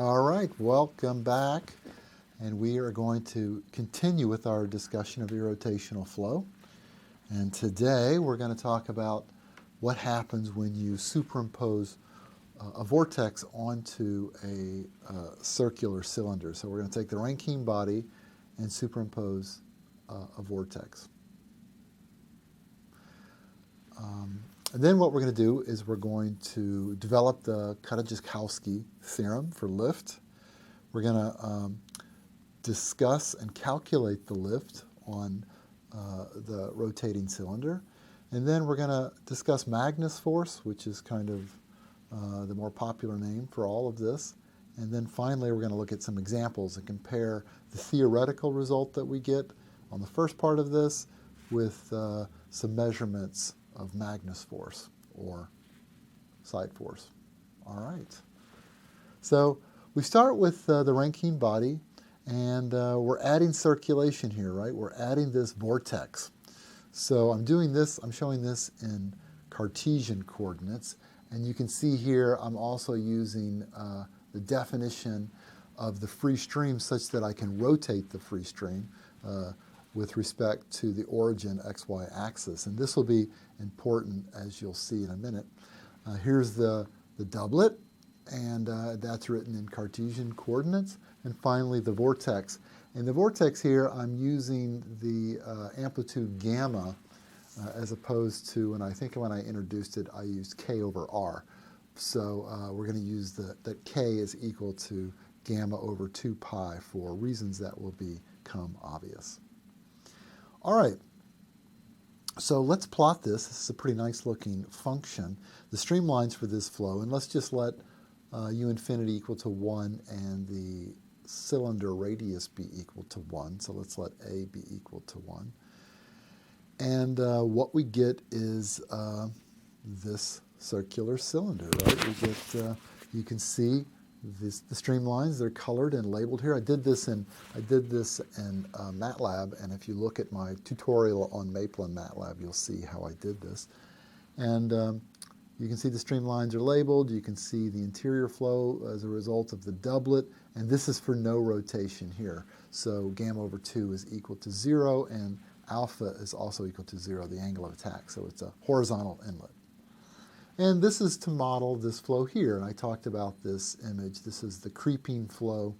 All right, welcome back. And we are going to continue with our discussion of irrotational flow. And today we're going to talk about what happens when you superimpose a vortex onto a circular cylinder. So we're going to take the Rankine body and superimpose a vortex. And then what we're going to do is we're going to develop the Kutta-Joukosky theorem for lift. We're going to discuss and calculate the lift on the rotating cylinder. And then we're going to discuss Magnus force, which is kind of the more popular name for all of this. And then finally, we're going to look at some examples and compare the theoretical result that we get on the first part of this with some measurements of Magnus force or side force. All right. So we start with the Rankine body, and we're adding circulation here, right? We're adding this vortex. So I'm showing this in Cartesian coordinates, and you can see here I'm also using the definition of the free stream such that I can rotate the free stream with respect to the origin XY axis. And this will be important, as you'll see in a minute. Here's the doublet, and that's written in Cartesian coordinates. And finally, the vortex. And the vortex here, I'm using the amplitude gamma as opposed to, and I think when I introduced it, I used K over R. So we're going to use that K is equal to gamma over 2 pi for reasons that will become obvious. All right, so let's plot this. This is a pretty nice looking function. The streamlines for this flow, and let's just let u infinity equal to 1 and the cylinder radius be equal to 1. So let's let A be equal to 1. And what we get is this circular cylinder, right? We get, you can see the streamlines. They're colored and labeled here. I did this in MATLAB, and if you look at my tutorial on Maple and MATLAB, you'll see how I did this. And you can see the streamlines are labeled. You can see the interior flow as a result of the doublet, and this is for no rotation here. So gamma over 2 is equal to 0, and alpha is also equal to 0, the angle of attack. So it's a horizontal inlet. And this is to model this flow here, and I talked about this image. This is the creeping flow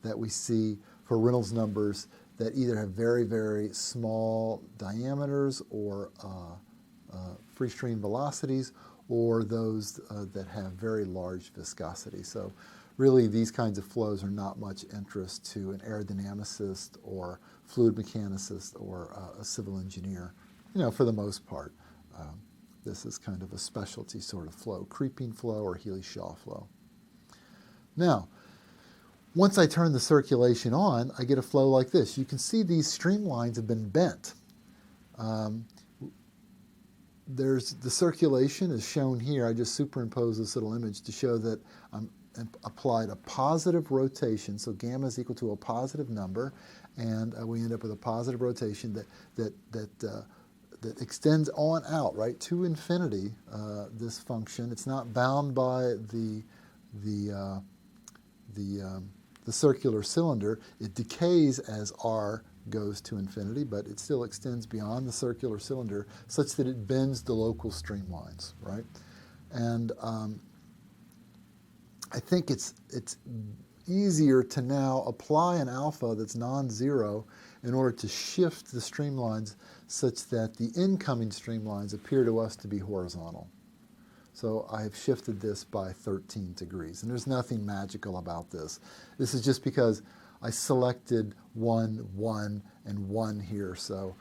that we see for Reynolds numbers that either have very, very small diameters or free stream velocities, or those that have very large viscosity. So really these kinds of flows are not much interest to an aerodynamicist or fluid mechanicist or a civil engineer, for the most part. This is kind of a specialty sort of flow, creeping flow or Healy-Shaw flow. Now, once I turn the circulation on, I get a flow like this. You can see these streamlines have been bent. The circulation is shown here. I just superimposed this little image to show that I'm applied a positive rotation, so gamma is equal to a positive number, and we end up with a positive rotation that extends on out, right, to infinity, this function. It's not bound by the circular cylinder. It decays as R goes to infinity, but it still extends beyond the circular cylinder such that it bends the local streamlines, right? And I think it's easier to now apply an alpha that's non-zero in order to shift the streamlines such that the incoming streamlines appear to us to be horizontal. So I have shifted this by 13 degrees, and there's nothing magical about this. This is just because I selected 1, 1, and 1 here, so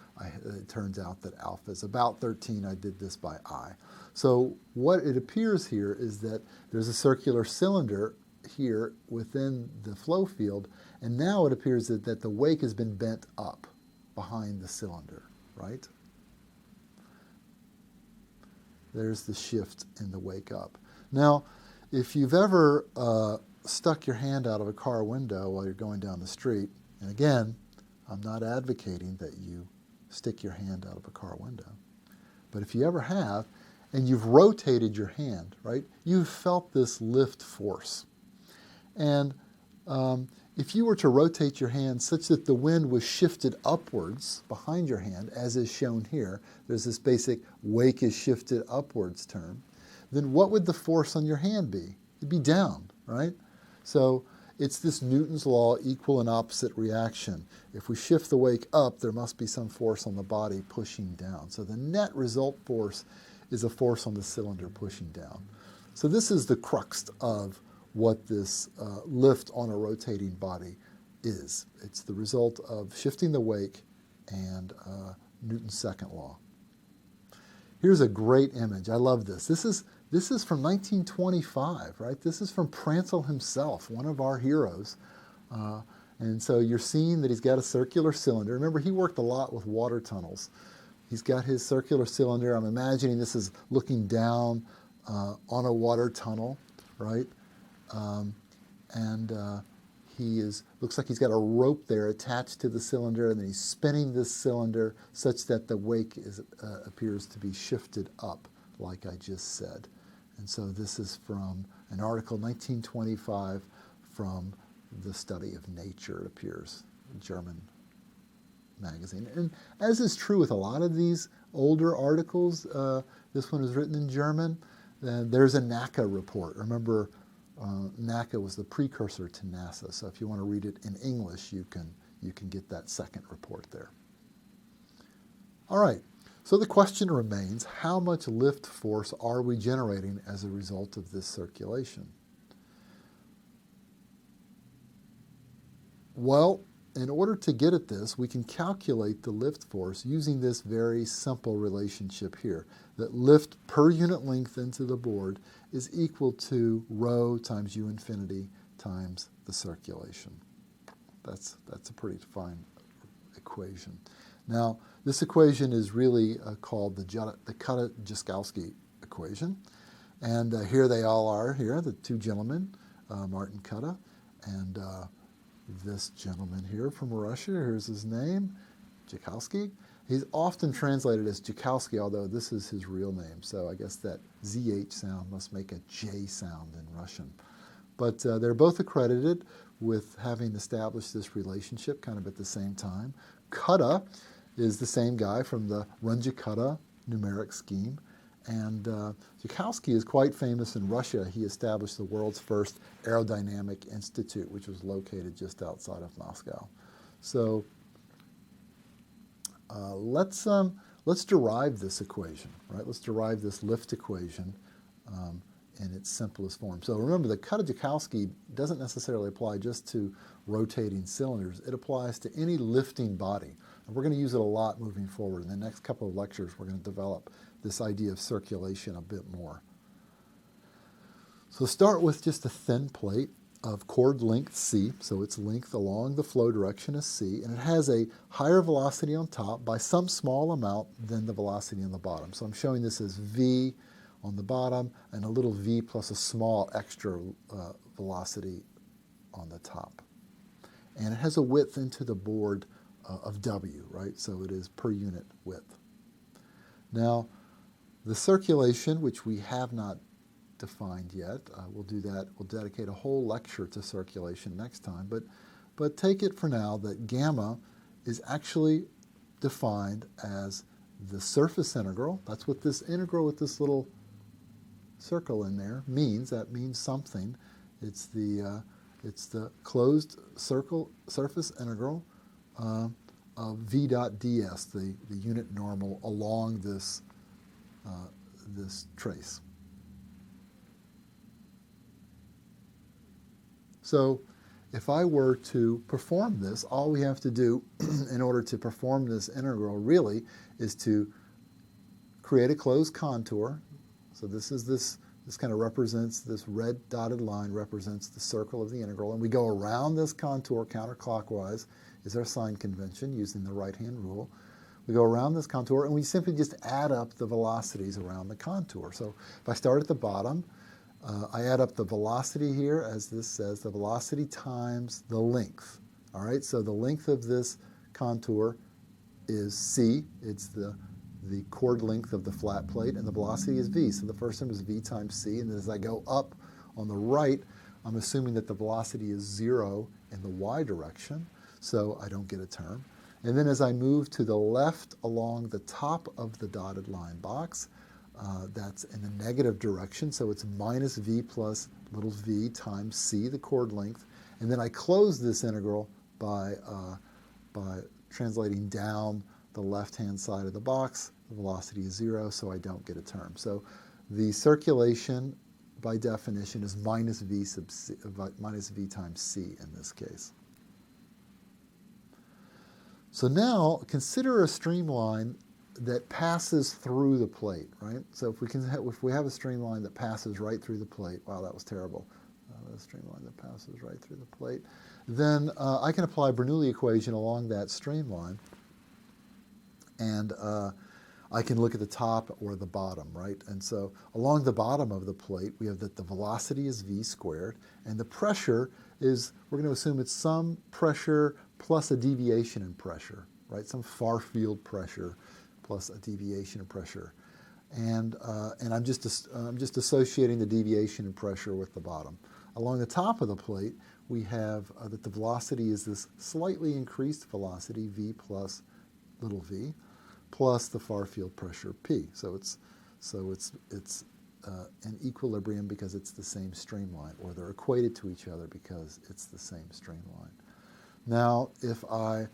it turns out that alpha is about 13. I did this by I. So what it appears here is that there's a circular cylinder here within the flow field, and now it appears that the wake has been bent up behind the cylinder, right? There's the shift in the wake up. Now, if you've ever stuck your hand out of a car window while you're going down the street, and again, I'm not advocating that you stick your hand out of a car window, but if you ever have, and you've rotated your hand, right, you've felt this lift force. And If you were to rotate your hand such that the wind was shifted upwards behind your hand, as is shown here, there's this basic wake is shifted upwards term, then what would the force on your hand be? It'd be down, right? So it's this Newton's law, equal and opposite reaction. If we shift the wake up, there must be some force on the body pushing down. So the net result force is a force on the cylinder pushing down. So this is the crux of what this lift on a rotating body is. It's the result of shifting the wake and Newton's second law. Here's a great image. I love this. This is from 1925, right? This is from Prantl himself, one of our heroes. And so you're seeing that he's got a circular cylinder. Remember, he worked a lot with water tunnels. He's got his circular cylinder. I'm imagining this is looking down on a water tunnel, right? Looks like he's got a rope there attached to the cylinder, and then he's spinning this cylinder such that the wake appears to be shifted up, like I just said. And so this is from an article, 1925, from the Study of Nature, it appears, a German magazine. And as is true with a lot of these older articles, this one is written in German. There's a NACA report. Remember, NACA was the precursor to NASA, so if you want to read it in English, you can get that second report there. All right, so the question remains, how much lift force are we generating as a result of this circulation? Well, in order to get at this, we can calculate the lift force using this very simple relationship here, that lift per unit length into the board is equal to rho times U infinity times the circulation. That's a pretty fine equation. Now, this equation is really called the Kutta-Joukosky equation. And here they all are here, the two gentlemen, Martin Kutta and this gentleman here from Russia. Here's his name, Joukosky. He's often translated as Joukosky, although this is his real name. So I guess that ZH sound must make a J sound in Russian. But they're both accredited with having established this relationship kind of at the same time. Kutta is the same guy from the Runge-Kutta numeric scheme. And Joukosky is quite famous in Russia. He established the world's first aerodynamic institute, which was located just outside of Moscow. So let's derive this equation, right? Let's derive this lift equation in its simplest form. So remember, the Kutta-Joukosky doesn't necessarily apply just to rotating cylinders. It applies to any lifting body. And we're going to use it a lot moving forward. In the next couple of lectures, we're going to develop this idea of circulation a bit more. So start with just a thin plate of chord length c, so its length along the flow direction is c, and it has a higher velocity on top by some small amount than the velocity on the bottom. So I'm showing this as v on the bottom and a little v plus a small extra velocity on the top. And it has a width into the board of w, right? So it is per unit width. Now, the circulation, which we have not defined yet, we'll do that. We'll dedicate a whole lecture to circulation next time. But take it for now that gamma is actually defined as the surface integral. That's what this integral with this little circle in there means. That means something. It's the closed circle surface integral of v.ds, the unit normal along this this trace. So if I were to perform this, all we have to do in order to perform this integral really is to create a closed contour. So this kind of represents, this red dotted line represents the circle of the integral, and we go around this contour counterclockwise is our sign convention using the right-hand rule. We go around this contour and we simply just add up the velocities around the contour. So if I start at the bottom, I add up the velocity here, as this says, the velocity times the length. All right, so the length of this contour is c. It's the chord length of the flat plate, and the velocity is v. So the first term is v times c, and as I go up on the right, I'm assuming that the velocity is 0 in the y direction, so I don't get a term. And then as I move to the left along the top of the dotted line box, that's in the negative direction, so it's minus v plus little v times c, the chord length. And then I close this integral by translating down the left-hand side of the box. The velocity is 0, so I don't get a term. So the circulation, by definition, is minus v times c in this case. So now consider a streamline that passes through the plate, right? So if we have a streamline that passes right through the plate, wow, that was terrible. A streamline that passes right through the plate, then I can apply Bernoulli equation along that streamline, and I can look at the top or the bottom, right? And so along the bottom of the plate, we have that the velocity is v squared, and the pressure is, we're going to assume it's some pressure plus a deviation in pressure, right? Some far field pressure plus a deviation in pressure. And I'm just associating the deviation in pressure with the bottom. Along the top of the plate, we have that the velocity is this slightly increased velocity, v plus little v, plus the far field pressure, p. So it's in equilibrium because it's the same streamline, or they're equated to each other because it's the same streamline. Now, if I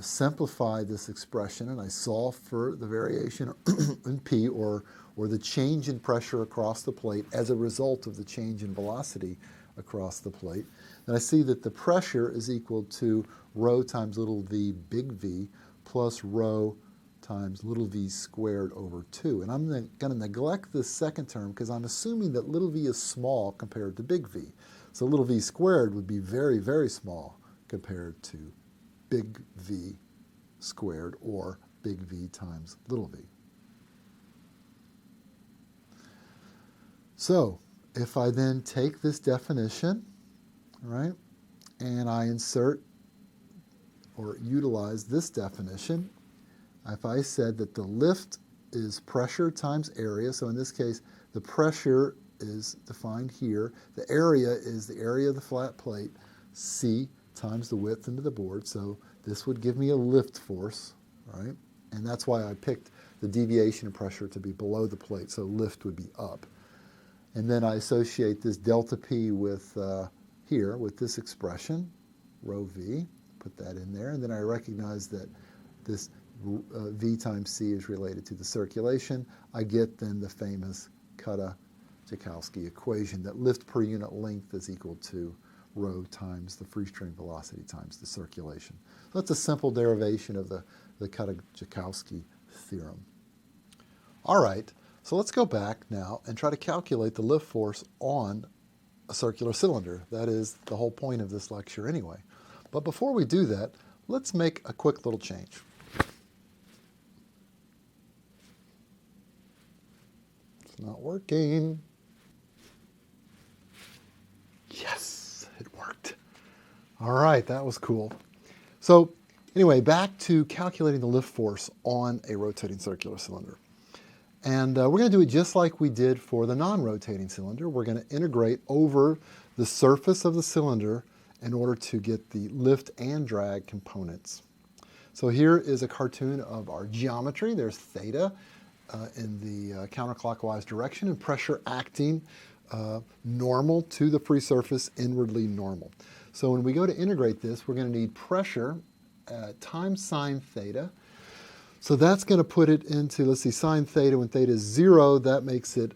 simplify this expression and I solve for the variation in p, or the change in pressure across the plate as a result of the change in velocity across the plate, then I see that the pressure is equal to rho times little v big V plus rho times little v squared over 2. And I'm going to neglect this second term because I'm assuming that little v is small compared to big V. So little v squared would be very, very small compared to big V squared, or big V times little v. So if I then take this definition, right, and I insert or utilize this definition, if I said that the lift is pressure times area, so in this case the pressure is defined here, the area is the area of the flat plate, C times the width into the board, so this would give me a lift force, right? And that's why I picked the deviation of pressure to be below the plate, so lift would be up. And then I associate this delta P with here, with this expression, rho V, put that in there, and then I recognize that this V times C is related to the circulation. I get then the famous Kutta-Joukosky equation that lift per unit length is equal to rho times the free stream velocity times the circulation. So that's a simple derivation of the Kutta-Joukosky theorem. All right, so let's go back now and try to calculate the lift force on a circular cylinder. That is the whole point of this lecture anyway. But before we do that, let's make a quick little change. It's not working. Yes, it worked. All right, that was cool. So anyway, back to calculating the lift force on a rotating circular cylinder. And we're going to do it just like we did for the non-rotating cylinder. We're going to integrate over the surface of the cylinder in order to get the lift and drag components. So here is a cartoon of our geometry. There's theta in the counterclockwise direction, and pressure acting normal to the free surface, inwardly normal. So when we go to integrate this, we're going to need pressure times sine theta. So that's going to put it into, let's see, sine theta, when theta is 0, that makes it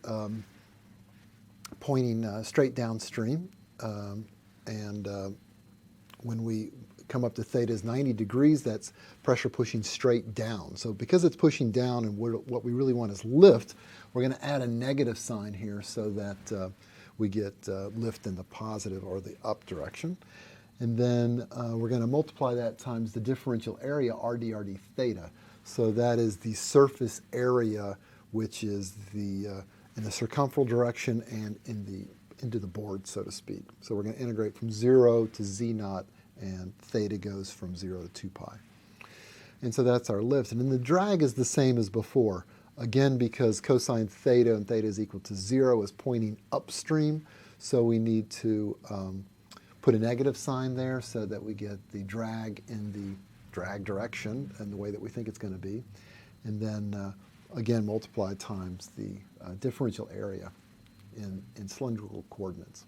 pointing straight downstream. When we come up to theta is 90 degrees, that's pressure pushing straight down. So because it's pushing down and what we really want is lift, we're going to add a negative sign here so that we get lift in the positive or the up direction. And then we're going to multiply that times the differential area, RD theta. So that is the surface area, which is in the circumferential direction and into the board, so to speak. So we're going to integrate from 0 to z naught, and theta goes from 0 to 2 pi. And so that's our lift. And then the drag is the same as before. Again, because cosine theta and theta is equal to 0 is pointing upstream. So we need to put a negative sign there so that we get the drag in the drag direction and the way that we think it's going to be. And then, again, multiply times the differential area in cylindrical coordinates.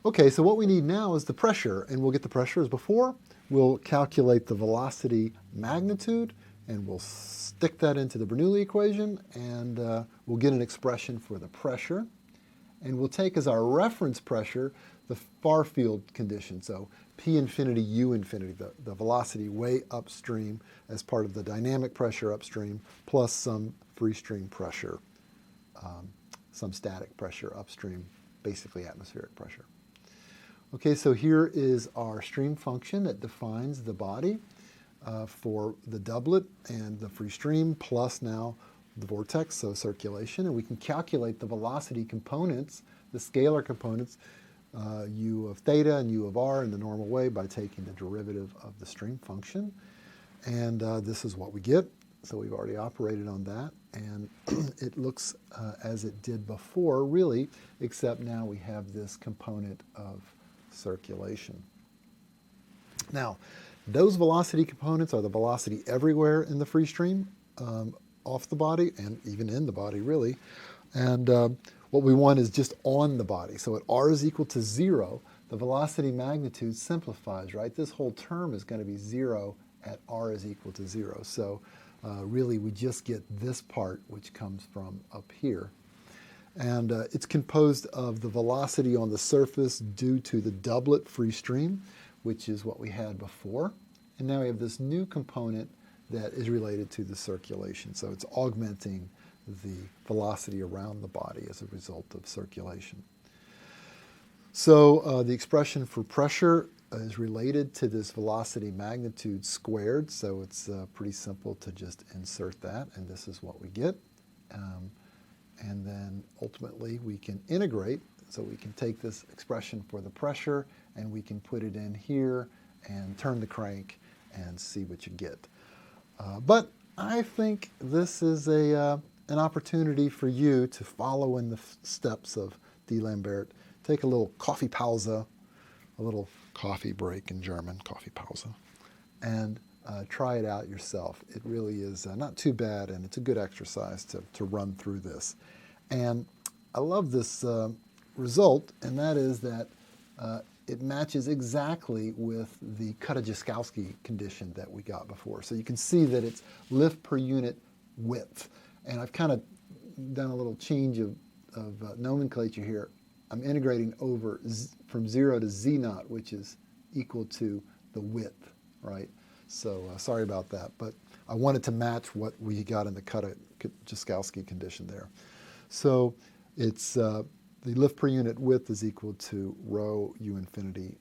Okay, so what we need now is the pressure, and we'll get the pressure as before. We'll calculate the velocity magnitude, and we'll stick that into the Bernoulli equation, and we'll get an expression for the pressure. And we'll take as our reference pressure the far field condition, so P infinity, U infinity, the velocity way upstream as part of the dynamic pressure upstream, plus some free stream pressure, some static pressure upstream, basically atmospheric pressure. Okay, so here is our stream function that defines the body for the doublet and the free stream, plus now the vortex, so circulation, and we can calculate the velocity components, the scalar components, u of theta and u of r in the normal way by taking the derivative of the stream function. And this is what we get. So we've already operated on that, and it looks as it did before, really, except now we have this component of circulation. Now, those velocity components are the velocity everywhere in the free stream, off the body, and even in the body, really. And what we want is just on the body. So at r is equal to 0, the velocity magnitude simplifies, right? This whole term is going to be 0 at r is equal to 0. So really, we just get this part, which comes from up here. And it's composed of the velocity on the surface due to the doublet free stream, which is what we had before. And now we have this new component that is related to the circulation. So it's augmenting the velocity around the body as a result of circulation. So the expression for pressure is related to this velocity magnitude squared. So it's pretty simple to just insert that, and this is what we get. And then ultimately we can integrate, so we can take this expression for the pressure and we can put it in here and turn the crank and see what you get. But I think this is an opportunity for you to follow in the steps of D'Alembert. Take a little coffee pause, a little coffee break in German, coffee pause, and try it out yourself. It really is not too bad, and it's a good exercise to run through this. And I love this result, and that is that it matches exactly with the Kutta-Joukosky condition that we got before. So you can see that it's lift per unit width. And I've kind of done a little change of nomenclature here. I'm integrating over from 0 to z naught, which is equal to the width, right? So sorry about that, but I wanted to match what we got in the Kutta-Joukosky condition there. So it's the lift per unit width is equal to rho u infinity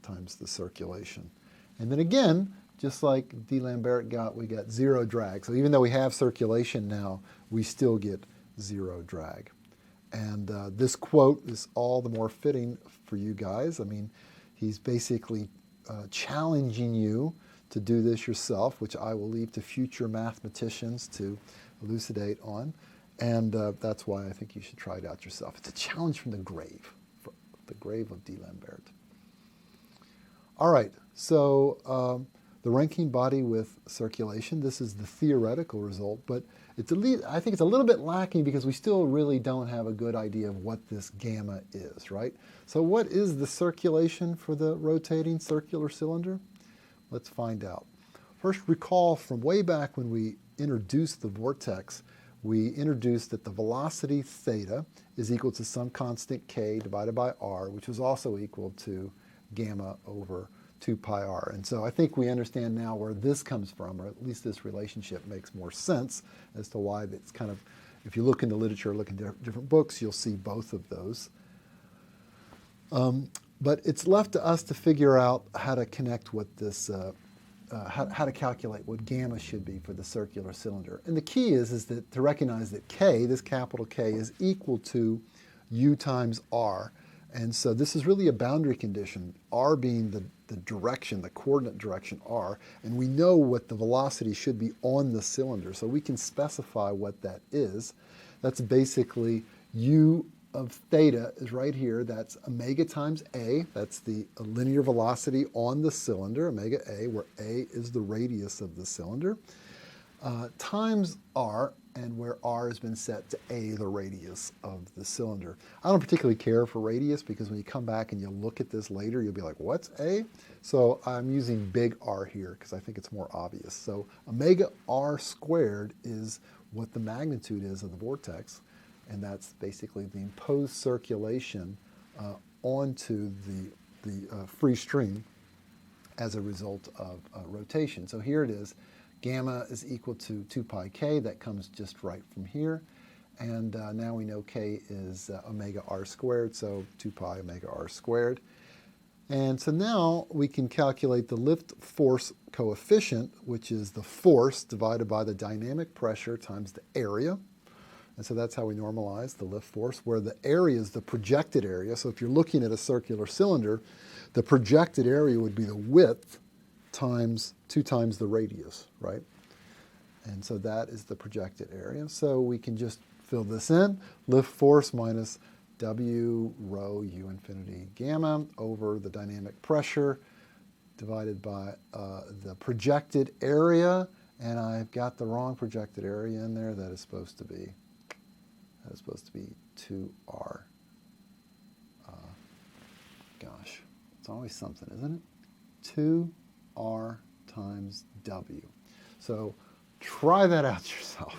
times the circulation. And then again, just like D'Alembert got, we got 0 drag. So even though we have circulation now, we still get 0 drag. And this quote is all the more fitting for you guys. I mean, he's basically challenging you to do this yourself, which I will leave to future mathematicians to elucidate on. And that's why I think you should try it out yourself. It's a challenge from the grave of D'Alembert. All right, so the Rankine body with circulation, this is the theoretical result, but I think it's a little bit lacking because we still really don't have a good idea of what this gamma is, right? So what is the circulation for the rotating circular cylinder? Let's find out. First, recall from way back when we introduced the vortex, we introduced that the velocity theta is equal to some constant k divided by r, which was also equal to gamma over 2 pi r. And so I think we understand now where this comes from, or at least this relationship makes more sense as to why it's kind of, if you look in the literature, look in different books, you'll see both of those. But it's left to us to figure out how to connect what this, how to calculate what gamma should be for the circular cylinder. And the key is that to recognize that k, this capital K, is equal to u times r. And so this is really a boundary condition, r being the direction, the coordinate direction r, and we know what the velocity should be on the cylinder, so we can specify what that is. That's basically u of theta is right here. That's omega times A. That's the linear velocity on the cylinder, omega A, where A is the radius of the cylinder, times R, and where R has been set to A, the radius of the cylinder. I don't particularly care for radius because when you come back and you look at this later, you'll be like, what's A? So I'm using big R here because I think it's more obvious. So omega R squared is what the magnitude is of the vortex, and that's basically the imposed circulation onto the free stream as a result of rotation. So here it is. Gamma is equal to 2 pi k. That comes just right from here. And now we know k is omega r squared, so 2 pi omega r squared. And so now we can calculate the lift force coefficient, which is the force divided by the dynamic pressure times the area. And so that's how we normalize the lift force, where the area is the projected area. So if you're looking at a circular cylinder, the projected area would be the width times 2 times the radius, right? And so that is the projected area. So we can just fill this in. Lift force minus W rho U infinity gamma over the dynamic pressure divided by the projected area. And I've got the wrong projected area in there. That is supposed to be 2R. Gosh, it's always something, isn't it? 2R times W. So try that out yourself.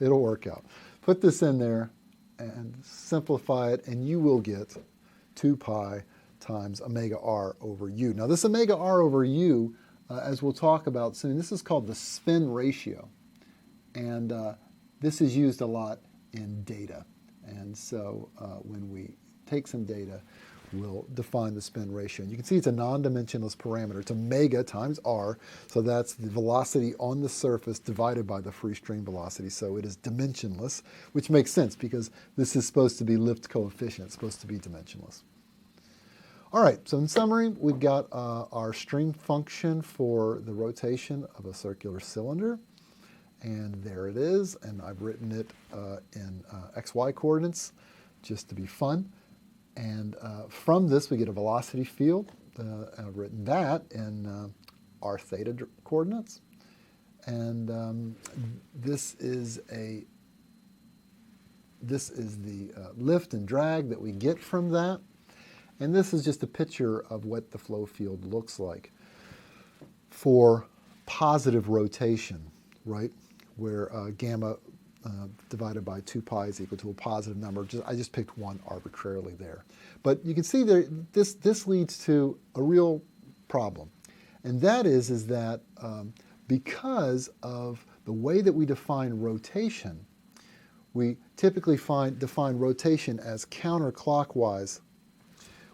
It'll work out. Put this in there and simplify it, and you will get 2 pi times omega r over u. Now this omega r over u, as we'll talk about soon, this is called the spin ratio. And this is used a lot in data. And so when we take some data, we'll define the spin ratio. And you can see it's a non-dimensionless parameter. It's omega times r, so that's the velocity on the surface divided by the free stream velocity. So it is dimensionless, which makes sense because this is supposed to be lift coefficient. It's supposed to be dimensionless. All right, so in summary, we've got our stream function for the rotation of a circular cylinder. And there it is, and I've written it in XY coordinates just to be fun. And from this, we get a velocity field. I've written that in r theta coordinates. And this is the lift and drag that we get from that. And this is just a picture of what the flow field looks like for positive rotation, right? Where gamma divided by 2 pi is equal to a positive number. I just picked one arbitrarily there. But you can see there, this leads to a real problem. And that is that because of the way that we define rotation, we typically define rotation as counterclockwise.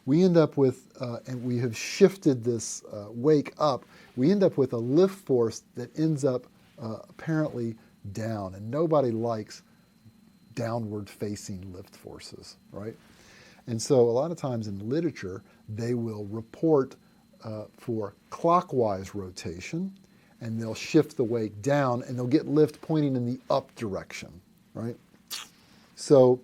We end up with, and we have shifted this wake up, we end up with a lift force that ends up apparently down, and nobody likes downward facing lift forces, right? And so a lot of times in literature, they will report for clockwise rotation, and they'll shift the wake down, and they'll get lift pointing in the up direction, right? So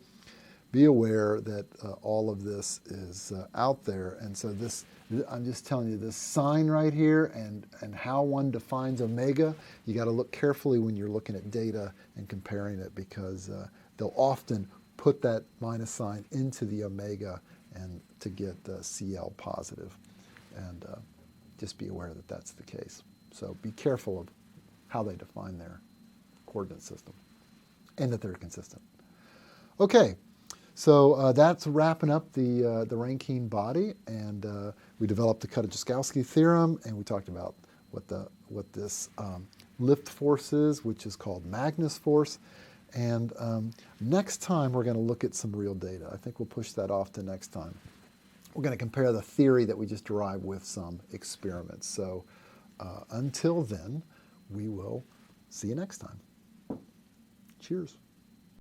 be aware that all of this is out there, and so this, I'm just telling you, this sign right here and how one defines omega, you got to look carefully when you're looking at data and comparing it, because they'll often put that minus sign into the omega and to get CL positive. And just be aware that that's the case. So be careful of how they define their coordinate system and that they're consistent. Okay. So that's wrapping up the Rankine body, and we developed the Kutta-Joukosky theorem, and we talked about what this lift force is, which is called Magnus force. And next time we're going to look at some real data. I think we'll push that off to next time. We're going to compare the theory that we just derived with some experiments. So until then, we will see you next time. Cheers.